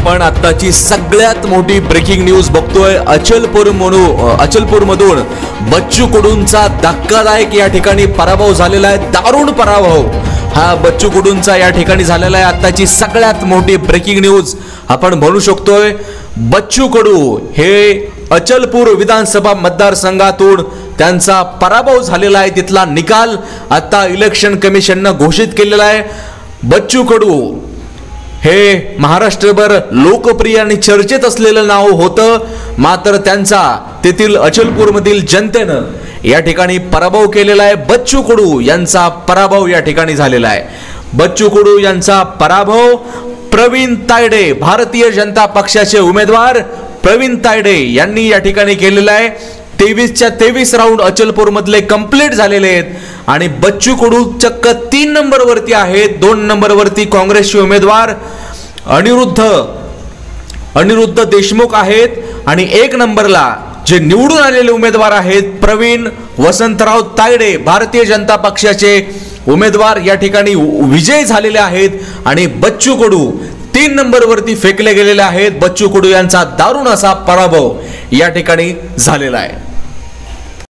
आपण आत्ताची सगळ्यात मोठी ब्रेकिंग न्यूज बघतोय। अचलपूरमधून बच्चू कडूंचा धक्कादायक या ठिकाणी पराभव झालेला आहे। दारुण पराभव हा बच्चू कडूंचा या ठिकाणी झालेला आहे। आत्ताची सगळ्यात मोठी ब्रेकिंग न्यूज आपण म्हणू शकतोय। बच्चू कडू हे अचलपूर विधानसभा मतदारसंघातून त्यांचा पराभव झालेला आहे। तिथला निकाल आता इलेक्शन कमिशनने घोषित केलेला आहे। बच्चू कडू हे महाराष्ट्रभर लोकप्रिय आणि चर्चेत असलेलं नाव होतं, मात्र त्यांचा तेथील अचलपूरमधील जनतेने या ठिकाणी पराभव केलेला आहे। बच्चू कडू यांचा पराभव या ठिकाणी झालेला आहे। बच्चू कडू यांचा पराभव प्रवीण तायडे, भारतीय जनता पक्षाचे उमेदवार प्रवीण तायडे यांनी या ठिकाणी केलेला आहे। 23च्या 23 राऊंड अचलपूर मधले कंप्लीट झालेले आहेत आणि बच्चू कडू चक्क 3 नंबर वरती आहेत। 2 नंबर वरती काँग्रेसचे उमेदवार अनिरुद्ध देशमुख आहेत आणि 1 नंबरला जे निवडून आलेले उमेदवार आहेत प्रवीण वसंतराव तायडे, भारतीय जनता पक्षाचे उमेदवार या ठिकाणी विजयी झालेले आहेत आणि बच्चू कडू 3 नंबर वरती फेकले गेलेले आहेत। बच्चू कडू यांचा दारुण असा पराभव या ठिकाणी झालेला आहे।